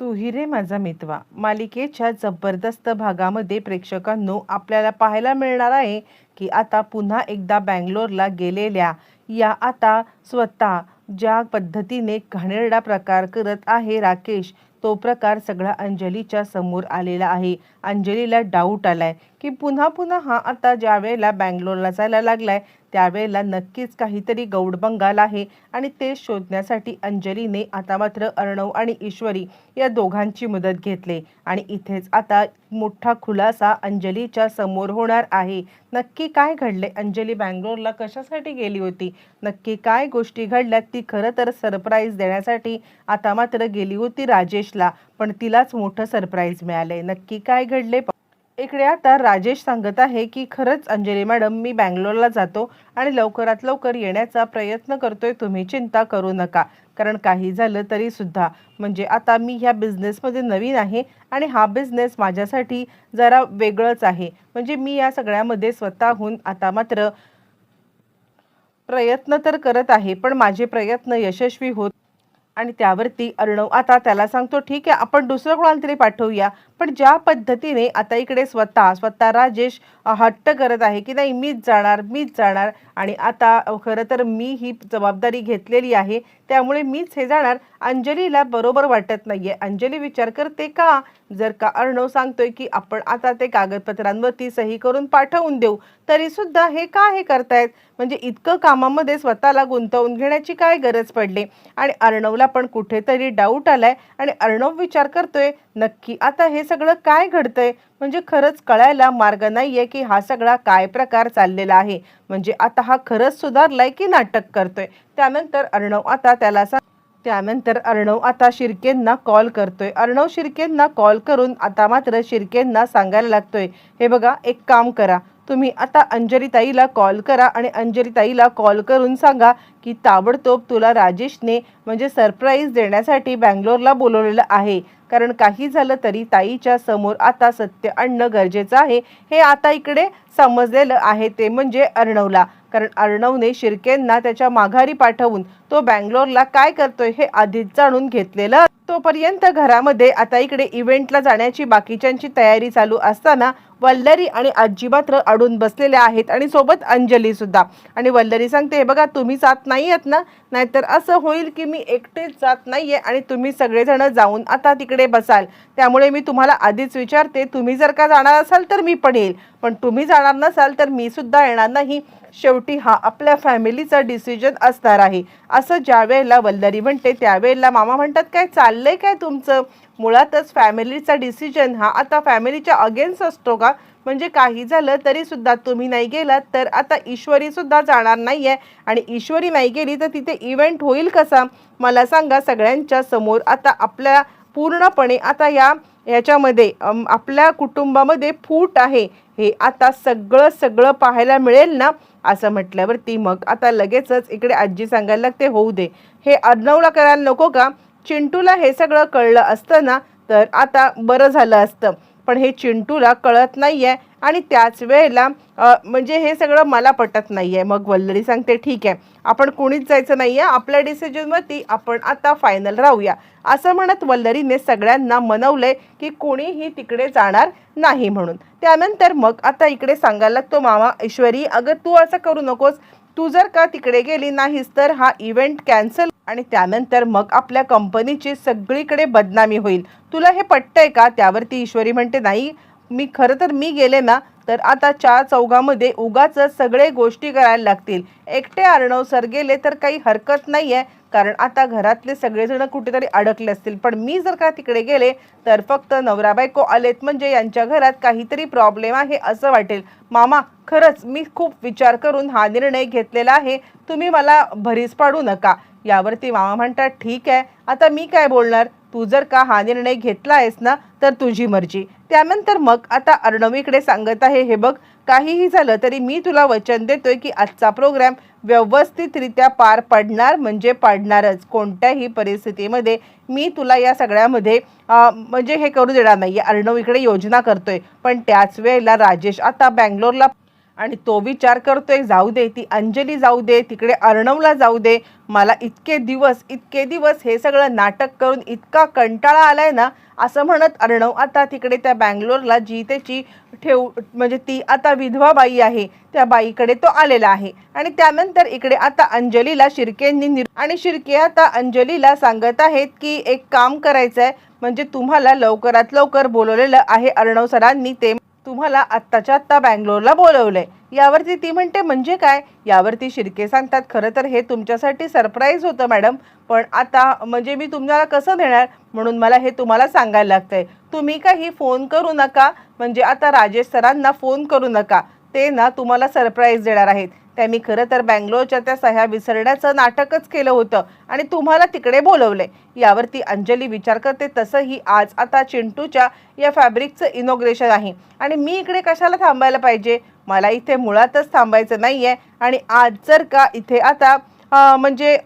तू ही रे माझा मितवा मालिकेच्या जबरदस्त भागामध्ये प्रेक्षकांनो आपल्याला पाहायला मिळणार आहे की आता पुन्हा एकदा बँगलोरला गेलेल्या या आता स्वतः ज्या पद्धतीने घाणेरडा प्रकार करत आहे राकेश, तो प्रकार सगळा अंजलीच्या समोर आलेला आहे. अंजलीला डाऊट आलाय की पुन्हा पुन्हा हा आता ज्या वेळेला बँगलोरला जायला लागलाय त्यावेळेला नक्कीच काहीतरी गौडबंगाल आहे आणि ते शोधण्यासाठी अंजलीने आता मात्र अर्णव आणि ईश्वरी या दोघांची मदत घेतली आणि इथेच आता मोठा खुलासा अंजलीच्या समोर होणार आहे. नक्की काय घडले, अंजली बँगलोरला कशासाठी गेली होती, नक्की काय गोष्टी घडल्यात, ती खरं तर सरप्राईज देण्यासाठी आता मात्र गेली होती राजेशला, पण तिलाच मोठं सरप्राईज मिळालंय. नक्की काय घडले इकडे आता राजेश सांगत आहे की खरंच अंजली मॅडम, मी बँगलोरला जातो आणि लवकरात लवकर येण्याचा प्रयत्न करतोय, तुम्ही चिंता करू नका. कारण काही झालं तरी सुद्धा म्हणजे आता मी ह्या बिझनेसमध्ये नवीन आहे आणि हा बिझनेस माझ्यासाठी जरा वेगळंच आहे. म्हणजे मी या सगळ्यामध्ये स्वतःहून आता मात्र प्रयत्न तर करत आहे, पण माझे प्रयत्न यशस्वी होत आणि त्यावरती अर्णव आता त्याला सांगतो ठीक आहे आपण दुसरं कोणाला तरी पाठवूया. पण ज्या पद्धतीने आता इकडे स्वतः स्वतः राजेश हट्ट करत आहे की नाही मीच जाणार आणि आता खरं तर मी ही जबाबदारी घेतलेली आहे त्यामुळे मीच हे जाणार, अंजलीला बरोबर वाटत नाहीये. अंजली विचार करते का जर का अर्णव सांगतोय की आपण आता ते कागदपत्रांवरती सही करून पाठवून देऊ तरी सुद्धा हे का हे करतायत, म्हणजे इतकं कामामध्ये स्वतःला गुंतवून घेण्याची काय गरज पडली. आणि अर्णवला पण कुठेतरी डाऊट आलाय आणि अर्णव विचार करतोय नक्की आता हे सगळं काय घडतंय, म्हणजे खरंच कळायला मार्ग नाहीये की हा सगळा काय प्रकार चाललेला आहे. म्हणजे आता हा खरंच सुधारलाय की नाटक करतोय. त्यानंतर अर्णव आता शिर्केंना कॉल करतोय. अर्णव शिर्केंना कॉल करून आता मात्र शिर्केंना सांगायला लागतोय हे बघा एक काम करा, तुम्ही आता अंजलीताईला कॉल करा आणि अंजलीताईला कॉल करून सांगा की ताबडतोब तुला राजेशने म्हणजे सरप्राईज देण्यासाठी बँगलोरला बोलवलेलं आहे. कारण काही झालं तरी ताईच्या समोर आता सत्य आणणं गरजेचं आहे हे आता इकडे समजलेलं आहे, ते म्हणजे अर्णवला. कारण अर्णवने शिर्केंना त्याच्या माघारी पाठवून तो बँगलोरला काय करतोय हे आधीच जाणून घेतलेलं. तोपर्यंत घरामध्ये आता इकडे इव्हेंटला जाण्याची बाकीच्यांची तयारी चालू असताना वल्लरी आणि आजी मात्र अडून बसलेल्या आहेत आणि सोबत अंजली सुद्धा. आणि वल्लरी सांगते हे बघा तुम्ही जात नाही आहेत ना, नाहीतर असं होईल की मी एकटेच जात नाहीये आणि तुम्ही सगळेजण जाऊन आता तिकडे बसाल. त्यामुळे मी तुम्हाला आधीच विचारते, तुम्ही जर का जाणार असाल तर मी पण येईल, पण तुम्ही जाणार नसाल तर मी सुद्धा येणार नाही. शेवटी हा आपल्या फॅमिलीचा डिसिजन असणार आहे. असं ज्या वेळेला वल्लरी म्हणते त्यावेळेला मामा म्हणतात काय चाललंय काय तुमचं, मुळातच फॅमिलीचा डिसिजन हा आता फॅमिलीच्या अगेन्स्ट असतो का, म्हणजे काही झालं तरी सुद्धा तुम्ही नाही गेलात तर आता ईश्वरी सुद्धा जाणार नाहीये आणि ईश्वरी नाही गेली तर तिथे इव्हेंट होईल कसा, मला सांगा. सगळ्यांच्या समोर आता आपल्या पूर्णपणे आता याच्यामध्ये आपल्या कुटुंबामध्ये फूट आहे हे आता सगळं पाहायला मिळेल ना. असं म्हटल्यावरती मग आता लगेचच इकडे आजी सांगायला लागते होऊ दे, हे अर्णवला करायला नको का, चिंटूला हे सगळं कळलं असतं ना तर आता बरं झालं असतं, पण हे चिंटूला कळत नाहीये आणि त्याच वेळेला म्हणजे हे सगळं मला पटत नाहीये. मग वल्लरी सांगते ठीक आहे आपण कोणीच जायचं नाहीये, आपल्या डिसिजनवरती आपण आता फायनल राहूया. असं म्हणत वल्लरीने सगळ्यांना मनवलंय की कोणीही तिकडे जाणार नाही म्हणून. त्यानंतर मग आता इकडे सांगायला लागतो मामा ईश्वरी अगं तू असं करू नकोस, तू जर का तिकडे गेली नाहीस तर हा इव्हेंट कॅन्सल आणि त्यानंतर मग आपल्या कंपनीची सगळीकडे बदनामी होईल, तुला हे पटतंय का. त्यावरती ईश्वरी म्हणते नाही मी खरं तर मी गेले ना तर आता चार चौघामध्ये उगाच सगळे गोष्टी करायला लागतील, एकटे अर्णव सर गेले तर काही हरकत नाही आहे कारण आता घरातले सगळेजण कुठेतरी अडकले असतील, पण मी जर का तिकडे गेले तर फक्त नवरा बायको आलेत म्हणजे यांच्या घरात काहीतरी प्रॉब्लेम आहे असं वाटेल. मामा खरंच मी खूप विचार करून हा निर्णय घेतलेला आहे, तुम्ही मला भरीस पाडू नका. यावरती मामा म्हणतात ठीक आहे आता मी काय बोलणार, तू जर का हा निर्णय घेतला आहेस ना तर तुझी मर्जी. त्यानंतर मग आता अर्णव इकडे सांगत आहे हे बघ काहीही झालं तरी मी तुला वचन देतोय की आजचा प्रोग्राम व्यवस्थितरित्या पार पडणार म्हणजे पडणारच, कोणत्याही परिस्थितीमध्ये मी तुला या सगळ्यामध्ये म्हणजे हे करू देणार नाही. अर्णव इकडे योजना करतोय पण त्याच वेळेला राजेश आता बँगलोरला आणि तो विचार करतोय जाऊ दे, ती अंजली जाऊ दे, तिकडे अर्णवला जाऊ दे, मला इतके दिवस हे सगळं नाटक करून इतका कंटाळा आलाय ना, असं म्हणत अर्णव आता तिकडे त्या बँगलोरला जी त्याची म्हणजे ती आता विधवा बाई आहे त्या बाईकडे तो आलेला आहे. आणि त्यानंतर इकडे आता अंजलीला शिर्केंनी आणि शिर्के आता अंजलीला सांगत आहेत की एक काम करायचं आहे, म्हणजे तुम्हाला लवकरात लवकर बोलवलेलं आहे अर्णव सरांनी, ते तुम्हाला आत्ताच्या आत्ता बँगलोरला बोलवलंय. यावरती ती म्हणते म्हणजे काय? यावरती शिर्के सांगतात खरं तर हे तुमच्यासाठी सरप्राईज होतं मॅडम, पण आता म्हणजे मी तुम्हाला कसं देणार, म्हणून मला हे तुम्हाला सांगायला लागतंय. तुम्ही काही फोन करू नका, म्हणजे आता राजेश सरांना फोन करू नका, ते ना तुम्हाला सरप्राईज देणार आहेत. त्यांनी खरं तर बँगलोरच्या त्या सह्या विसरण्याचं नाटकच केलं होतं आणि तुम्हाला तिकडे बोलवलंय. यावरती अंजली विचार करते तसंही आज आता चिंटूच्या या फॅब्रिकचं इनॉग्रेशन आहे आणि मी इकडे कशाला थांबायला पाहिजे, मला इथे मुळातच थांबायचं नाही आहे. आणि आज जर का इथे आता म्हणजे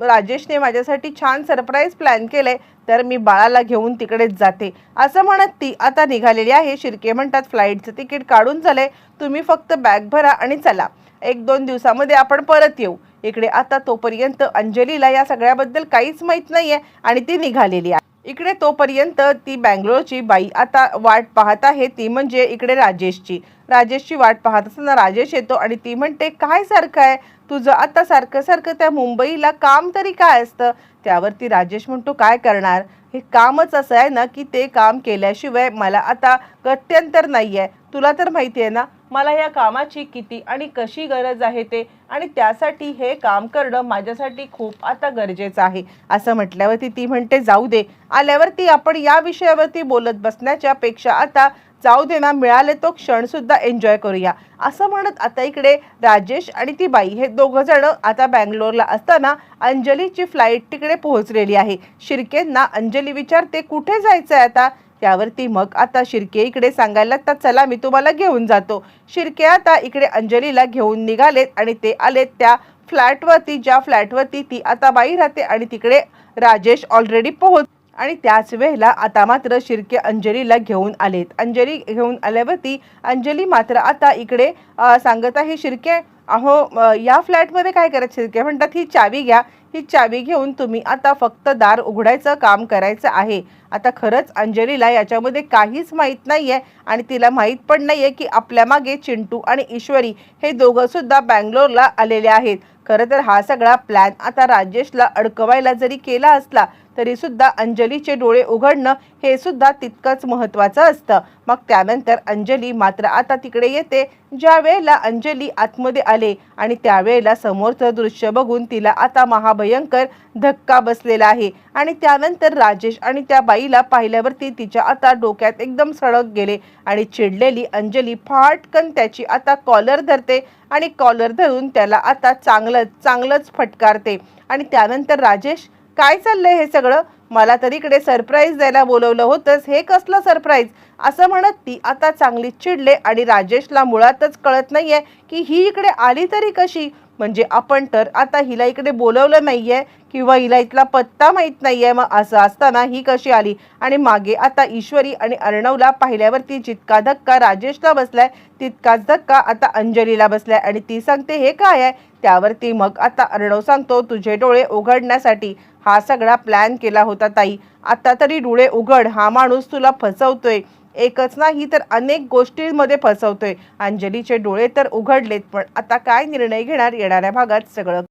राजेशने माझ्यासाठी छान सरप्राईज प्लॅन केलंय, तर मी बाळाला घेऊन तिकडेच जाते, असं म्हणत ती आता निघालेली आहे. शिर्के म्हणतात फ्लाईटचं तिकीट काढून झालंय, तुम्ही फक्त बॅग भरा आणि चला, 1-2 दिवसामध्ये आपण परत येऊ. इकडे आता तोपर्यंत अंजलीला या सगळ्याबद्दल काहीच माहीत नाहीये आणि ती निघालेली आहे. इकडे तोपर्यंत ती बँगलोरची बाई आता वाट पाहत आहे, ती म्हणजे इकडे राजेशची वाट पाहत असताना राजेश येतो आणि ती म्हणते काय सारखं आहे तुझं, आता सारखं त्या मुंबईला काम तरी काय असतं. त्यावरती राजेश म्हणतो काय करणार, हे कामच असं आहे ना की ते काम केल्याशिवाय मला आता गत्यंतर नाही आहे. तुला तर माहिती आहे ना मला या कामाची किती आणि कशी गरज आहे ते, आणि त्यासाठी हे काम करणं माझ्यासाठी खूप आता गरजेचं आहे. असं म्हटल्यावरती ती म्हणते जाऊ दे, आल्यावरती आपण या विषयावरती बोलत बसण्याच्या पेक्षा आता जाऊ दे ना, मिळाले तो क्षणसुद्धा एन्जॉय करूया. असं म्हणत आता इकडे राजेश आणि ती बाई हे दोघं जण आता बँगलोरला असताना अंजलीची फ्लाईट तिकडे पोहोचलेली आहे. शिर्केंना अंजली विचारते कुठे जायचं आहे आता. त्यावरती मग आता शिर्के इकडे सांगायला लागतात चला मी तुम्हाला घेऊन जातो. शिर्के आता इकडे अंजलीला घेऊन निघालेत आणि ते आलेत त्या फ्लॅटवरती, ज्या फ्लॅटवरती ती आता बाई राहते आणि तिकडे राजेश ऑलरेडी आणि त्याच वेळेला आता मात्र शिर्के अंजलीला घेऊन आलेत. अंजली घेऊन आल्यावरती अंजली मात्र आता इकडे सांगत आहे शिर्के अहो या फ्लॅटमध्ये काय करायचं. शिर्के म्हणतात ही चावी घ्या, ही चावी घेऊन तुम्ही आता फक्त दार उघडायचं काम करायचं आहे. आता खरंच अंजलीला याच्यामध्ये काहीच माहीत नाही आहे आणि तिला माहीत पण नाही आहे की आपल्या मागे चिंटू आणि ईश्वरी हे दोघंसुद्धा बँगलोरला आलेले आहेत. खरं तर हा सगळा प्लॅन आता राजेशला अडकवायला जरी केला असला तरी सुद्धा अंजलीचे डोळे उघडणं हे सुद्धा तितकंच महत्त्वाचं असतं. मग त्यानंतर अंजली मात्र आता तिकडे येते. ज्या वेळेला अंजली आतमध्ये आले आणि त्यावेळेला समोरचं दृश्य बघून तिला आता महाभयंकर धक्का बसलेला आहे आणि त्यानंतर राजेश आणि त्या बाईला पाहिल्यावरती तिच्या आता डोक्यात एकदम सडक गेले आणि चिडलेली अंजली फाटकन त्याची आता कॉलर धरते आणि कॉलर धरून त्याला आता चांगलंच फटकारते. आणि त्यानंतर राजेश काय चाललंय हे सगळं, मला तरी इकडे सरप्राईज द्यायला बोलवलं होतंस, हे कसलं सरप्राईज, असं म्हणत ती आता चांगली चिडले. आणि राजेशला मुळातच कळत नाहीये की ही इकडे आली तरी कशी, म्हणजे आपण तर आता हिला इकडे बोलवलं नाहीये किंवा हिला इथला पत्ता माहीत नाहीये, मग असं असताना ही कशी आली. आणि मागे आता ईश्वरी आणि अर्णवला पाहिल्यावरती जितका धक्का राजेशला बसलाय तितकाच धक्का आता अंजलीला बसलाय आणि ती सांगते हे काय आहे. त्यावरती मग आता अर्णव सांगतो तुझे डोळे उघडण्यासाठी हा सगळा प्लॅन केला होता ताई, आता तरी डोळे उघड, हा माणूस तुला फसवतोय, एकच नाही तर अनेक गोष्टींमध्ये फसवतोय. अंजलीचे डोळे तर उघडलेत, पण आता काय निर्णय घेणार येणाऱ्या भागात सगळं